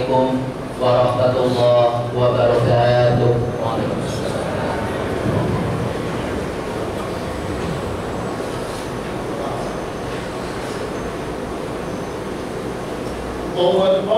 Assalamualaikum warahmatullahi wabarakatuh. Allahu Akbar.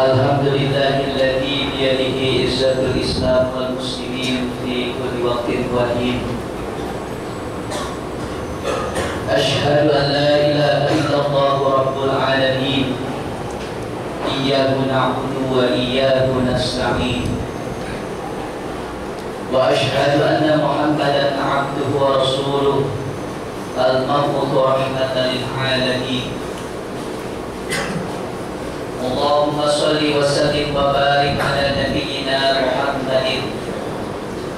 Alhamdulillahilladzi biyadihi izzatul Islam wal muslimin fi kulli waqtin wa hin. Asyhadu an la ilaha illallah إياه نعبد وإياه نستعين وأشهد أن محمدا عبده ورسوله المبعوث رحمة للعالمين اللهم صل وسلم وبارك على نبينا محمد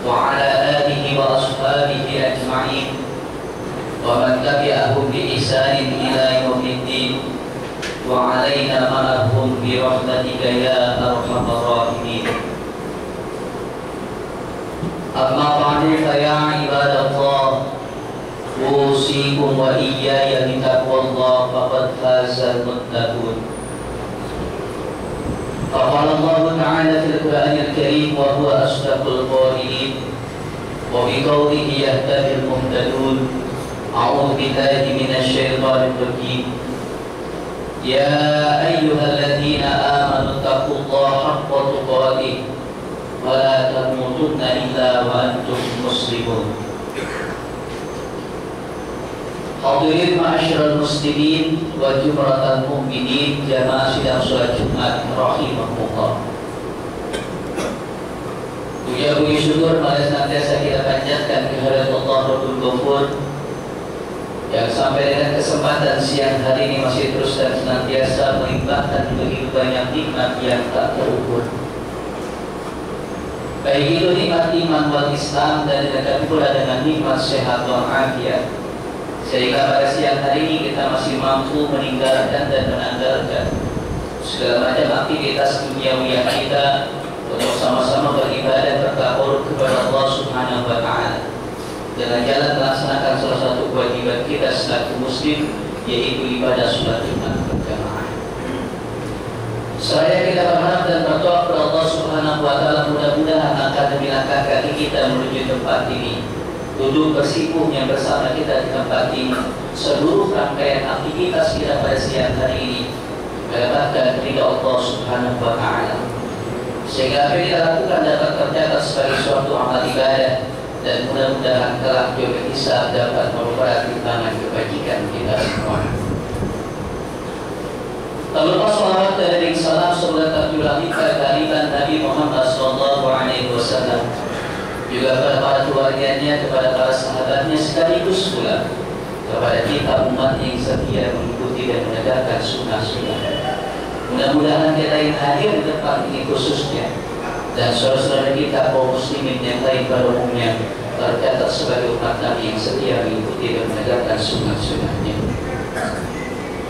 وعلى آله وأصحابه أجمعين ومن تبعهم بإحسان إلى يوم الدين وعلينا معهم برحمتك يا أرحم الراحمين أما بعد فيا عباد الله أوصيكم وإياي بتقوى الله فقد فاز المتقون فقال الله تعالى في القرآن الكريم وهو أصدق القائلين وبقوله يهتدي المهتدون أعوذ بالله من الشيطان الرجيم يا أيها الذين آمنوا اتقوا الله حق تقاته ولا تموتن إلا وأنتم مسلمون. Hadirin ma'asyiral muslimin wa jumratal mu'minin jamaah sidang salat Jumat rahimahullah. Puji syukur mari senantiasa kita panjatkan kehadirat Allah Rabbul Ghafur yang sampai dengan kesempatan siang hari ini masih terus dan senantiasa melimpahkan begitu banyak nikmat yang tak terukur. Baik itu nikmat iman wal Islam dan dilengkapi pula dengan nikmat sehat wal afiat. Sehingga pada siang hari ini kita masih mampu meninggalkan dan menanggalkan segala macam aktivitas duniawi kita untuk sama-sama beribadah bertakarub kepada Allah Subhanahu wa Ta'ala dengan jalan melaksanakan salah satu kewajiban kita selaku muslim, yaitu ibadah sholat Jumat berjamaah. Saya kita berharap dan berdoa kepada Allah Subhanahu wa Ta'ala mudah-mudahan akan memilangkan kaki kita menuju tempat ini, duduk bersikuhnya bersama kita di tempat ini, seluruh rangkaian aktivitas kita pada siang hari ini mendapatkan ridha Allah Subhanahu wa Ta'ala, sehingga apa yang kita lakukan dapat tercatat sebagai suatu amal ibadah dan mudah-mudahan kelak juga hisab dapat merupakan timbangan kebajikan kita semua. Tak lupa salawat dan salam serta terjulang kehadiran Nabi Muhammad SAW, juga kepada para keluarganya, kepada para sahabatnya, sekaligus pula kepada kita umat yang setia mengikuti dan menegakkan sunnah-sunnah. Mudah-mudahan kita yang hadir di tempat ini khususnya dan saudara-saudara kita kaum muslimin yang lain pada umumnya tercatat sebagai umat Nabi yang setia mengikuti dan menegakkan sunnah-sunnahnya.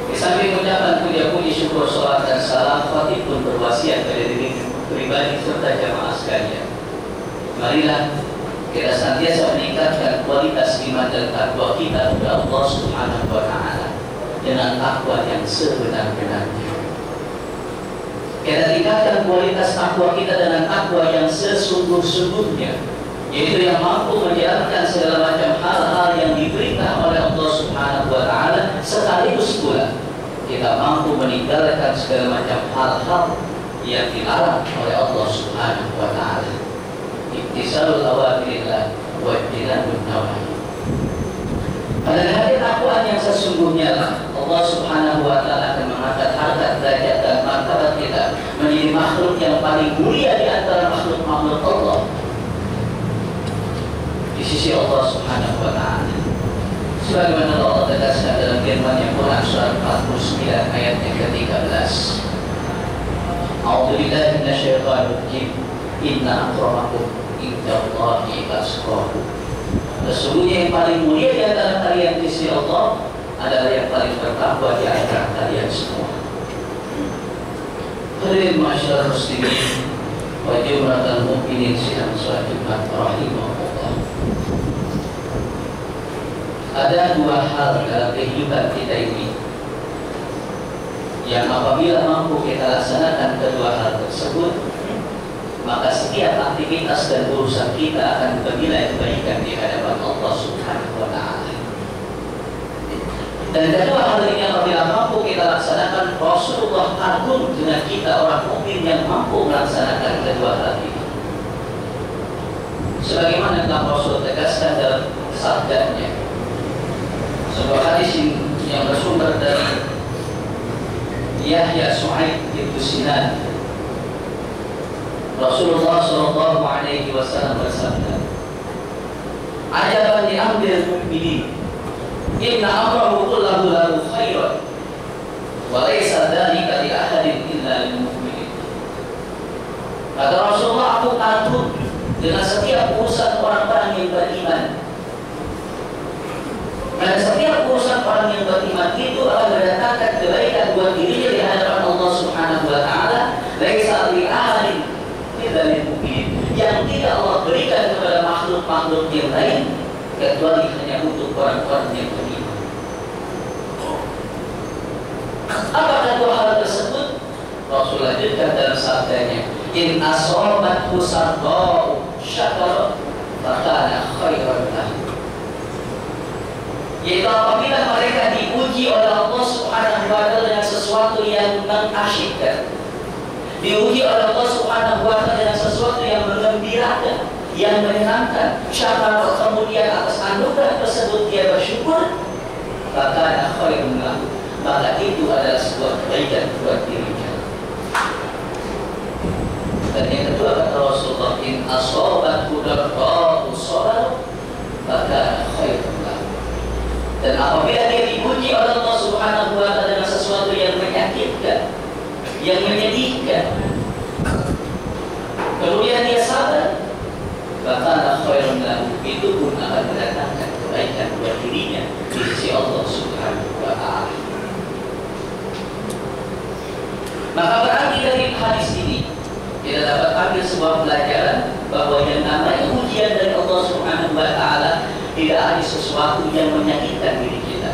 Di samping ucapan puji syukur, salat dan salam, khatib pun berwasiat pada diri pribadi serta jamaah sekalian. Marilah kita senantiasa meningkatkan kualitas iman dan takwa kita kepada Allah Subhanahu wa Ta'ala dengan takwa yang sebenar-benarnya. Kita tingkatkan kualitas takwa kita dengan takwa yang sesungguh-sungguhnya, yaitu yang mampu menjalankan segala macam hal-hal yang diperintah oleh Allah Subhanahu wa Ta'ala, sekaligus pula kita mampu meninggalkan segala macam hal-hal yang dilarang oleh Allah Subhanahu wa Ta'ala. Ittisalul awamirillah wa ijtinabun nawahi. Pada hari takwaan yang sesungguhnya Allah Subhanahu wa Ta'ala akan mengangkat harkat, derajat dan martabat kita menjadi makhluk yang paling mulia di antara makhluk-makhluk Allah di sisi Allah Subhanahu wa Ta'ala. Sebagaimana Allah tegaskan dalam firman yang Quran surat 49 ayat yang ke-13. A'udzubillahi minasyaitonir rajim. Inna akramakum indallahi atqakum. Sesungguhnya yang paling mulia di antara kalian di sisi Allah adalah yang paling bertakwa di antara kalian semua. Hadirin ma'asyiral muslimin wa jumratal mu'minin sidang salat Jumat rahimahullah. Ada dua hal dalam kehidupan kita ini yang apabila mampu kita laksanakan kedua hal tersebut, maka setiap aktivitas dan urusan kita akan bernilai kebaikan di hadapan Allah Subhanahu wa Ta'ala. Dan kedua hal ini apabila mampu kita laksanakan, Rasulullah kagum dengan kita orang mukmin yang mampu melaksanakan kedua hal ini. Sebagaimana telah Rasul tegaskan dalam sabdanya, sebuah hadis yang bersumber dari Yahya Su'aib ibn Sinan. Rasulullah sallallahu alaihi wasallam bersabda, "Ajaban li amril mu'minin, inna amrahu kullahu lahu khairan, wa laysa dzalika li ahadin illa lil mu'minin." Kata Rasulullah, aku kagum dengan setiap urusan orang-orang yang beriman. Dan setiap urusan orang yang beriman itu akan mendatangkan kebaikan buat dirinya di hadapan Allah Subhanahu wa taala. Laisa li ahadin illa lil mu'minin. Yang tidak Allah berikan kepada makhluk-makhluk yang lain kecuali hanya untuk orang-orang yang beriman. Apakah dua hal tersebut? Rasul lanjutkan dalam sabdanya, in asobathu sarra'u syakara fakana khairan lahu. Yaitu apabila mereka diuji oleh Allah Subhanahu wa taala dengan sesuatu yang mengasyikkan, diuji oleh Allah Subhanahu wa taala dengan sesuatu yang menggembirakan, yang menyenangkan, syakara, kemudian atas anugerah tersebut dia bersyukur, fakana khairan lahu, maka itu adalah sebuah kebaikan buat dirinya. Dan yang kedua kata Rasulullah, in asobathu darra'u sabar fakana khairan lahu. Dan apabila dia diuji oleh Allah Subhanahu wa taala dengan sesuatu yang menyakitkan, yang menyedihkan, kemudian dia sabar, fakana khairan lahu, itu pun akan mendatangkan kebaikan buat dirinya di sisi Allah Subhanahu wa taala. Maka berarti dari hadis ini kita dapat ambil sebuah pelajaran bahwa yang namanya ujian dari Allah Subhanahu wa taala tidak hanya sesuatu yang menyakitkan diri kita,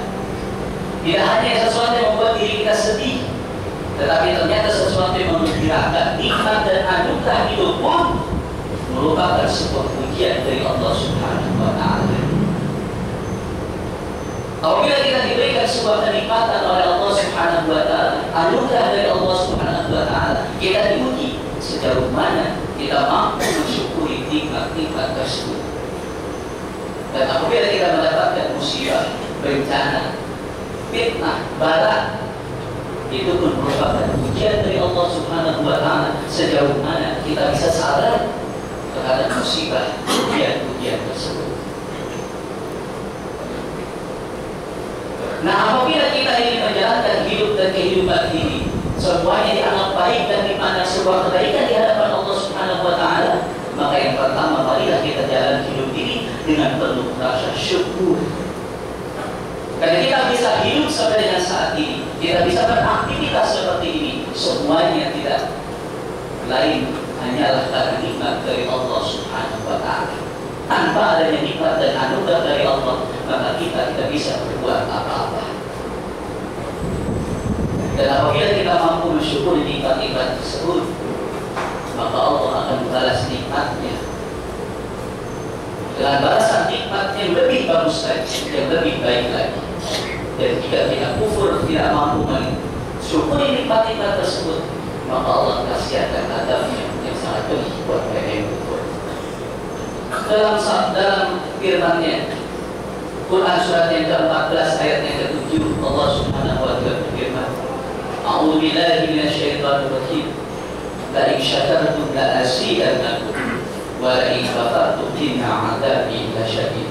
tidak hanya sesuatu yang membuat diri kita sedih, tetapi ternyata sesuatu yang menggembirakan. Nikmat dan anugerah itu pun merupakan sebuah ujian dari Allah Subhanahu wa taala. Apabila kita diberikan sebuah kenikmatan oleh Allah Subhanahu wa taala, anugerah dari Allah Subhanahu wa taala, kita diuji sejauh mana kita mampu mensyukuri nikmat-nikmat tersebut. Dan apabila kita mendapatkan musibah, bencana, fitnah, bala, itu pun merupakan ujian dari Allah Subhanahu wa taala sejauh mana kita bisa sabar terhadap musibah, ujian tersebut. Nah, apabila kita ingin menjalankan hidup dan kehidupan ini semuanya dianggap baik dan dimana sebuah kebaikan di hadapan Allah Subhanahu wa taala, maka yang pertama, marilah kita jalan hidup ini dengan penuh rasa syukur. Karena kita bisa hidup sampai dengan saat ini, kita bisa beraktivitas seperti ini, semuanya tidak lain hanyalah karena nikmat dari Allah Subhanahu wa taala. Tanpa adanya nikmat dan anugerah dari Allah, maka kita tidak bisa berbuat apa-apa. Dan apabila kita mampu mensyukuri nikmat-nikmat tersebut, maka Allah akan membalas nikmatnya dengan balasan nikmat yang lebih bagus lagi, yang lebih baik lagi. Dan jika kita kufur, tidak mampu mensyukuri nikmat-nikmat tersebut, maka Allah kasihankan adabnya yang sangat pedih buat mereka yang kufur. Dalam firman-Nya, Quran surat yang ke-14 ayat yang ke-7, Allah Subhanahu wa taala berfirman, A'udzu billahi minasyaitonir rajim. La in syakartum la azidannakum wa la in kafartum inna 'adzabi lasyadid.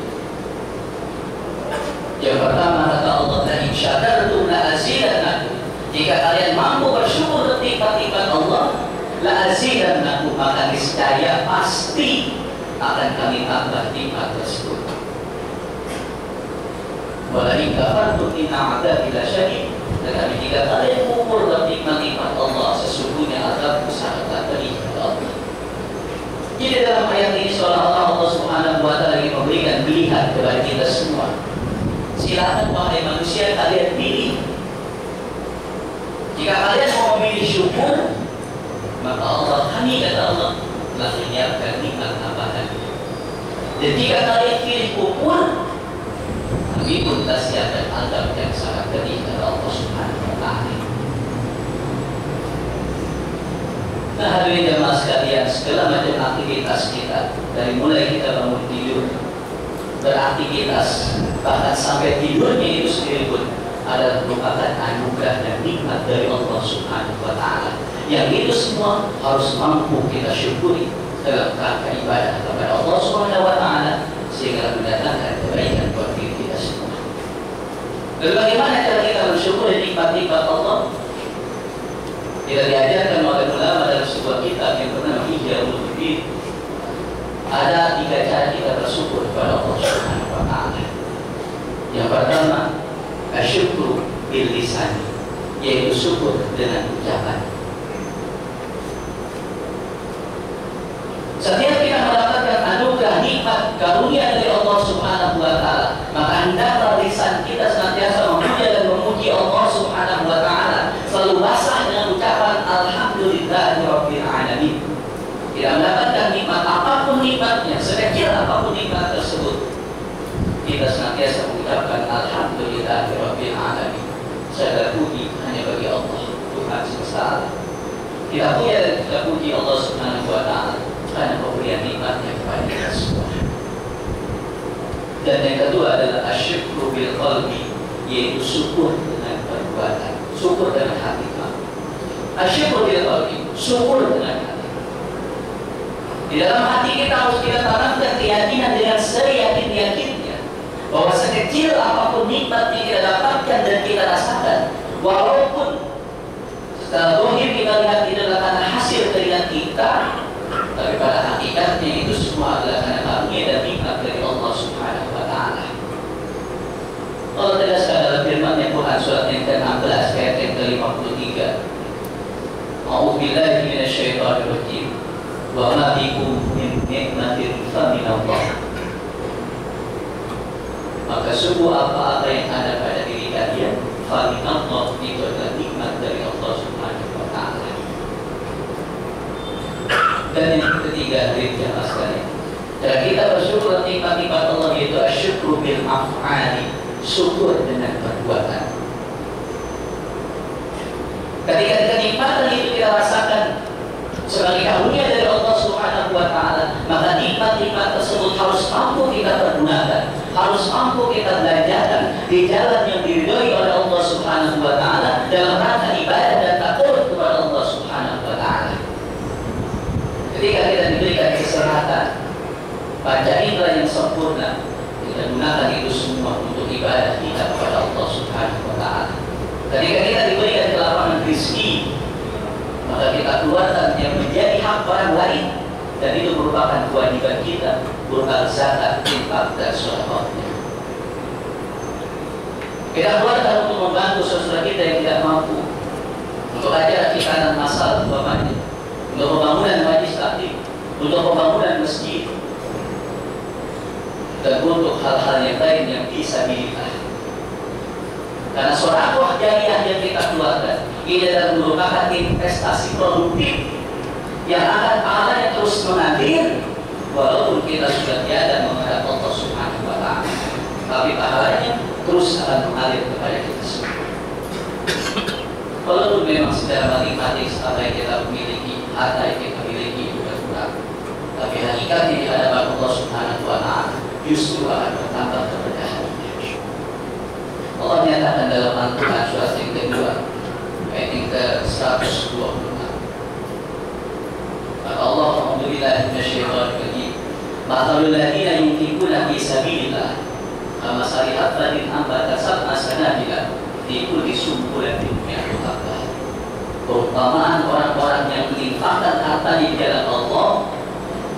Yang pertama kata Allah, la in syakartum la azidannakum. Jika kalian mampu bersyukur atas nikmat-nikmat Allah, la azidannakum, maka niscaya pasti akan kami tambah nikmat tersebut. Wa la in kafartum inna 'adzabi lasyadid. Tetapi jika kalian mengukur dalam nikmat-nikmat Allah, sesungguhnya azabku sangatlah pedih kata Allah. Jadi dalam ayat ini seolah-olah Allah Subhanahu wa taala ingin memberikan pilihan kepada kita semua. Silakan wahai manusia, kalian pilih. Jika kalian mau memilih syukur, maka kami kata Allah telah menyiapkan nikmat tambahan. Dan jika kalian pilih kufur, kami pun telah siapkan azab yang sangat pedih kata Allah Subhanahu wa taala. Nah, hadirin jemaah sekalian, segala macam aktivitas kita, dari mulai kita bangun tidur, beraktivitas, bahkan sampai tidurnya itu sendiri pun adalah merupakan anugerah dan nikmat dari Allah Subhanahu wa Ta'ala. Yang itu semua harus mampu kita syukuri dalam rangka ibadah kepada Allah Subhanahu wa Ta'ala sehingga mendatangkan kebaikan buat diri kita semua. Lalu bagaimana cara kita bersyukur nikmat-nikmat Allah? Kita diajarkan oleh ulama dalam sebuah kitab yang bernama Ihya Ulumuddin. Ada 3 cara kita bersyukur kepada Allah Subhanahu wa Ta'ala. Yang pertama, asyukru bil lisan, yaitu syukur dengan ucapan. Setiap kita mendapatkan anugerah nikmat karunia dari Allah Subhanahu wa Ta'ala, maka hendaklah lisan kita senantiasa memuja dan memuji Allah Subhanahu wa Ta'ala, selalu basah dengan ucapan alhamdulillahi rabbil alamin. Tidak mendapatkan nikmat apapun nikmatnya, sekecil apapun nikmat tersebut, kita senantiasa mengucapkan alhamdulillahi rabbil alamin. Segala puji hanya bagi Allah, Tuhan semesta alam. Kita puja dan kita puji Allah Subhanahu wa Ta'ala karena pemberian nikmatnya kepada kita semua. Dan yang kedua adalah asyukru bil qalbi, yaitu syukur dengan perbuatan, syukur dengan hati. Asyukru bil qalbi, syukur dengan hati. Di dalam hati kita harus kita tanamkan keyakinan dengan seyakin-yakinnya bahwa sekecil apapun nikmat yang kita dapatkan dan kita rasakan, walaupun secara zahir kita lihat itu adalah karena hasil keringat kita, tapi pada hakikatnya itu semua adalah karena karunia dan nikmat dari Allah Subhanahu wa Ta'ala. Allah tegaskan dalam firman-Nya Quran surat yang ke-16 ayat yang ke-53. A'udzubillahi minasyaitonir rajim. Wa ma bikum min ni'matin faminallah. Maka sungguh apa-apa yang ada pada diri kalian, faminallah, itu adalah nikmat dari Allah Subhanahu wa Ta'ala. Dan yang ketiga, jamaah sekalian, cara kita bersyukur nikmat-nikmat Allah yaitu asyukru bil af'ali, syukur dengan perbuatan. Ketika kenikmatan itu kita rasakan sebagai karunia dari Allah Subhanahu wa Ta'ala, maka nikmat-nikmat tersebut harus mampu kita pergunakan, harus mampu kita belanjakan di jalan yang diridhoi oleh Allah Subhanahu wa Ta'ala dalam rangka ibadah dan takut kepada Allah Subhanahu wa Ta'ala. Ketika kita diberikan kesehatan, panca indera yang sempurna, kita gunakan itu semua untuk ibadah kita kepada Allah Subhanahu wa Ta'ala. Ketika kita diberikan kelapangan rezeki, maka kita keluarkan yang menjadi hak orang lain, dan itu merupakan kewajiban kita berupa zakat, infak, dan sedekah. Kita keluarkan untuk membantu saudara kita yang tidak mampu, untuk ajaran kita masal umpamanya, untuk pembangunan majlis taklim, untuk pembangunan masjid, dan untuk hal-hal yang lain yang bisa dilihat. Karena sedekah jariah yang kita keluarkan ini adalah merupakan investasi produktif yang akan pahalanya terus mengalir walaupun kita sudah tiada menghadap Allah Subhanahu wa Ta'ala, tapi pahalanya terus akan mengalir kepada kita semua. Walaupun memang secara matematis apa yang kita miliki, harta yang kita miliki itu berkurang, tapi hakikatnya di hadapan Allah Subhanahu wa Ta'ala justru akan bertambah keberkahan. Allah nyatakan dalam Al-Quran surat yang kedua ayat yang ke-126. Maka Allah alhamdulillah minasyaitonir rajim. Mathalul ladzina yunfiquna fi sabilillah kamathali habbatin ambatat sab'a sanabila fi kulli sunbulatin mi'atu habbah. Perumpamaan orang-orang yang menginfakkan harta di jalan Allah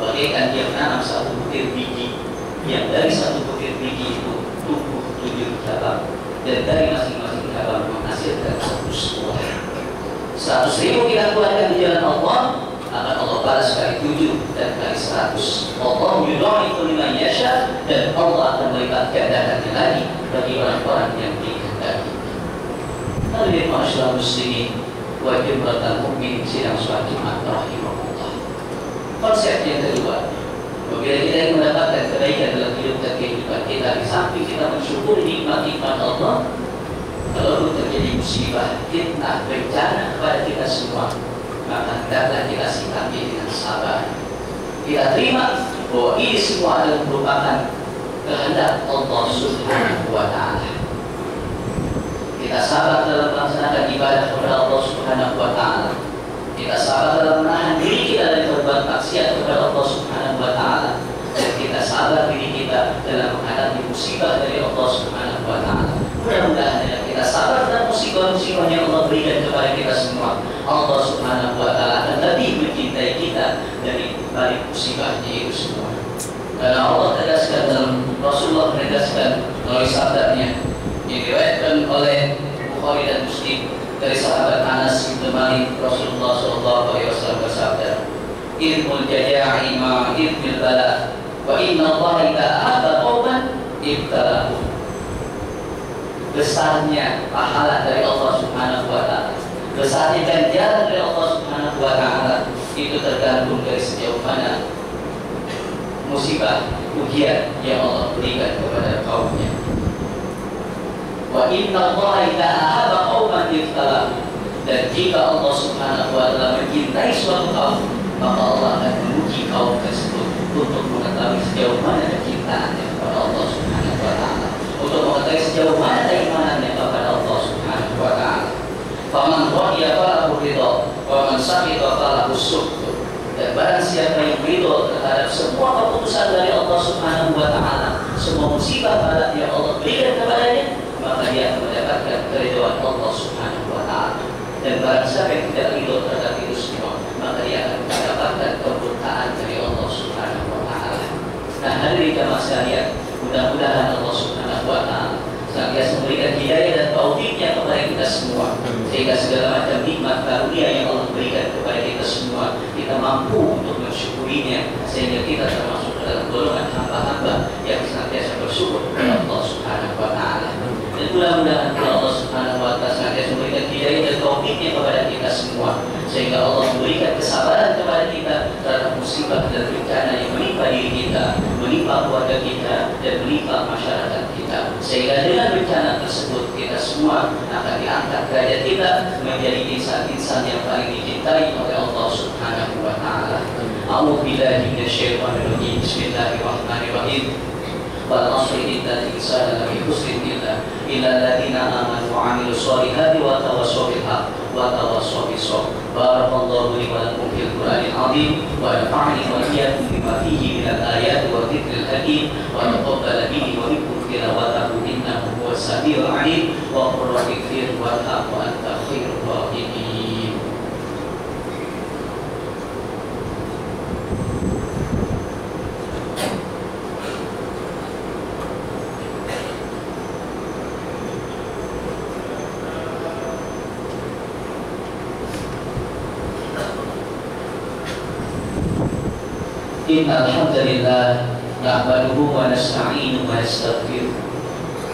bagaikan dia menanam satu butir biji, yang dari satu butir biji itu tumbuh 7 cabang, dan dari masing-masing cabang menghasilkan 100 buah. 100.000 kita keluarkan di jalan Allah, akan Allah balas kali 7 dan kali 100. Allah yudha'ifu liman yasha, dan Allah akan melipat gandakannya lagi bagi orang-orang yang dikehendaki. Lalu masyaallah muslimin wa jumlatul mukminin sidang sholat Jumat rahimahullah. Konsep yang kedua, bila kita ingin mendapatkan kebaikan dalam hidup dan kehidupan kita, di samping kita mensyukuri nikmat-nikmat Allah, kalau terjadi musibah, fitnah, bencana kepada kita semua, maka hendaklah kita sikapi dengan sabar. Kita terima bahwa ini semua adalah merupakan kehendak Allah Subhanahu wa Ta'ala. Kita Kita sabar dalam melaksanakan ibadah kepada Allah Subhanahu wa taala. Kita sabar dalam menahan diri kita dari berbuat maksiat kepada Allah Subhanahu wa taala. Dan kita sabar diri kita dalam menghadapi musibah dari Allah Subhanahu wa taala. Mudah-mudahan kita sabar dalam musibah-musibah yang Allah berikan kepada kita semua. Allah Subhanahu wa taala akan lebih mencintai kita dari balik musibahnya itu semua. Karena Allah tegaskan dalam Rasulullah menegaskan melalui sabdanya yang diriwayatkan oleh Bukhari dan Muslim dari sahabat Anas bin Malik, Rasulullah SAW bersabda, "Ilmul jaza'i ma ilmil bala, wa inna Allah idza ahabba qauman ibtalahum." Besarnya pahala dari Allah Subhanahu wa taala, besarnya ganjaran dari Allah Subhanahu wa taala itu tergantung dari sejauh mana musibah, ujian yang Allah berikan kepada kaumnya. Wa inna Allah idza ahabba qauman ibtalahum. Dan jika Allah Subhanahu wa taala mencintai suatu kaum, maka Allah akan menguji kaum tersebut untuk mengetahui sejauh mana kecintaannya kepada Allah Subhanahu wa taala, untuk mengetahui sejauh mana keimanannya kepada Allah Subhanahu wa taala. Faman radiya falahu ridha wa man sakhita falahu sukhth. Dan barang siapa yang ridho terhadap semua keputusan dari Allah Subhanahu wa taala, semua musibah bala yang Allah berikan kepadanya, maka dia akan mendapatkan keridhaan Allah Subhanahu wa taala. Dan barang siapa yang tidak ridho terhadap itu semua, maka dia akan mendapatkan kemurkaan dari Allah Subhanahu wa taala. Nah, hadirin jamaah sekalian, mudah-mudahan Allah Subhanahu wa taala senantiasa memberikan hidayah dan taufiknya kepada kita semua, sehingga segala macam nikmat karunia yang Allah berikan kepada kita semua, kita mampu untuk mensyukurinya, sehingga kita termasuk dalam golongan hamba-hamba yang senantiasa bersyukur kepada Allah Subhanahu wa taala. Dan mudah-mudahan Allah Subhanahu wa taala senantiasa memberikan hidayah dan taufiknya kepada kita semua, sehingga Allah memberikan kesabaran kepada kita terhadap musibah dan bencana yang menimpa diri kita, menimpa keluarga kita, dan menimpa masyarakat kita, sehingga dengan bencana tersebut kita semua akan diangkat derajat kita menjadi insan-insan yang paling dicintai oleh Allah Subhanahu wa taala. A'udzu billahi minasyaitonir rajim. Bismillahirrahmanirrahim. Wal 'asri innal insana lafi khusrin illa alladziina aamanu wa 'amilus shalihati wa tawassaw bil haqqi wa tawassaw bis sabr. Barakallahu li wa lakum fil Qur'anil 'azim wa nafa'ani wa iyyakum bima fihi minal ayati wa dzikril hakim wa taqabbal bihi wa minkum tilawatahu innahu huwas samii'ul 'aliim wa qur rabbighfir warham wa anta khairur rahimin. Innal hamdalillah nahmaduhu wa nasta'inuhu wa nastaghfiruh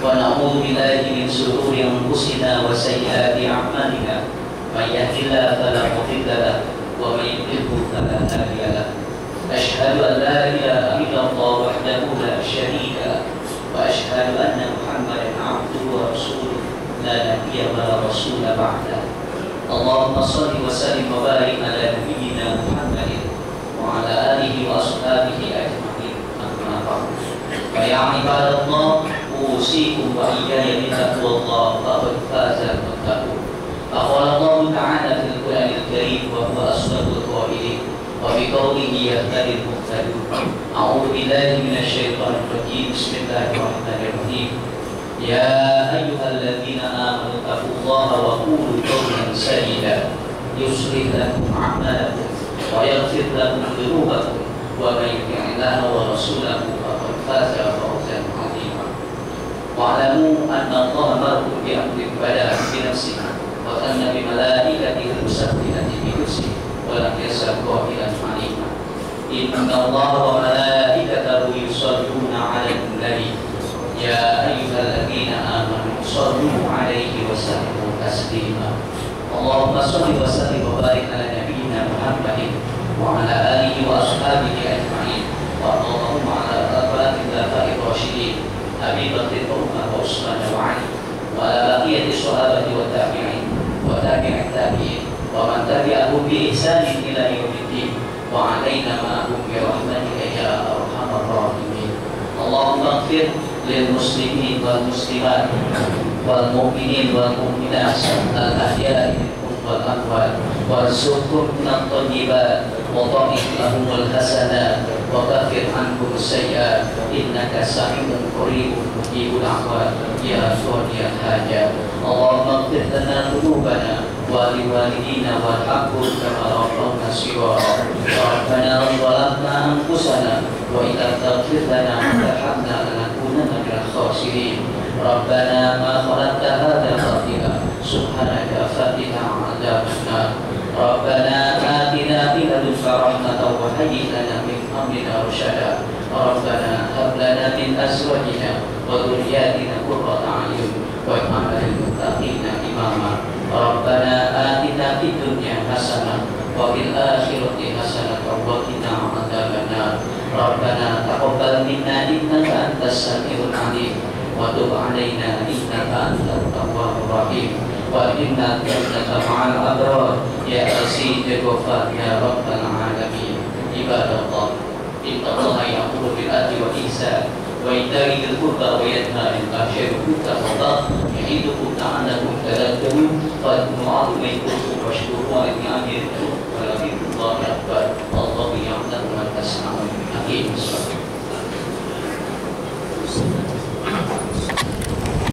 wa na'udzu billahi min shururi anfusina wa sayyiati a'malina. May yahdihillahu fala mudilla lahu wa may yudlil fala hadiya lahu. Asyhadu an la ilaha illallah wahdahu la syarika lahu wa asyhadu anna Muhammadan 'abduhu wa rasuluh la nabiyya wa la rasula ba'dahu. Allahumma shalli wa sallim wa barik ala nabiyyina Muhammadin wa ala alihi wa ashabihi ajma'in. Amma ba'd. Fa ya ibadallah, usikum wa iyaya bi taqwallah faqad faza al-muttaqun. Qala Allah ta'ala fil Qur'anil Karim wa huwa asdaqul qailin wa bi qawlihi yahtadil muhtadun. A'udzu billahi minasy syaithanir rajim. Bismillahirrahmanirrahim. Ya ayyuhalladzina amanu taqullaha wa qulu qawlan sadida yuslih lakum a'malakum wa yaghfir lakum dhunubakum wa may yuti'illaha wa rasulahu faqad faza fawzan 'azima. Wa'lamu anna Allaha mar'un bi amrin bada'a bi nafsihi wa anna bi malaikatihi musabbihati bi kursihi wa lam yasab qa'ilan 'alima. Inna Allaha wa malaikatahu yusalluna 'alan nabi ya ayyuhalladzina amanu sallu 'alaihi wa sallimu taslima. Allahumma shalli wa sallim wa barik ala nabiyyina Muhammadin wa ala alihi wa ashabihi ajma'in. Wa Allahumma ala al-khulafa'i ar-rasyidin Abi Bakr wa Umar wa Utsman wa Ali wa ala baqiyati sahabati wa tabi'in wa tabi'it tabi'in wa man tabi'ahum bi ihsanin ila yaumiddin wa 'alaina ma'ahum bi rahmatika ya arhamar rahimin. Allahumma ighfir lil muslimin wal muslimat wal mu'minin wal mu'minat al ahya'i minhum wal amwat warzuqhum minat thayyibat wa ta'if lahumul hasanat wa kafir anhum sayyi'at innaka sami'un qaribun mujibud da'wat ya qadiyal hajat Allahumma ighfir lana dhunubana wa liwalidina warhamhum kama rabbawna shighara rabbana zalamna anfusana wa illam taghfir lana wa tarhamna lanakunanna minal khasirin rabbana ma khalaqta hadha batila subhanaka faqina 'adzaban nar rabbana atina min ladunka rahmatan wa hayyi lana min amrina rasyada rabbana hab lana min azwajina wa dhurriyyatina qurrata a'yun waj'alna lil muttaqina imama rabbana atina fid dunya hasanah wa fil akhirati hasanah wa qina 'adzaban nar rabbana taqabbal minna innaka antas samiul 'alim wa tub 'alaina innaka antat tawwabur rahim wa inna jannata ma'al abrar ya aziz ya ghafar ya rabbal alamin ibadallah innallaha ya'muru bil adli wal ihsan wa ita'i dzil qurba wa yanha 'anil fahsya'i wal munkari wal baghi ya'idukum la'allakum tadhakkarun fa ad'u 'ala ma yaqulu wa ashkuru 'ala ni'amihi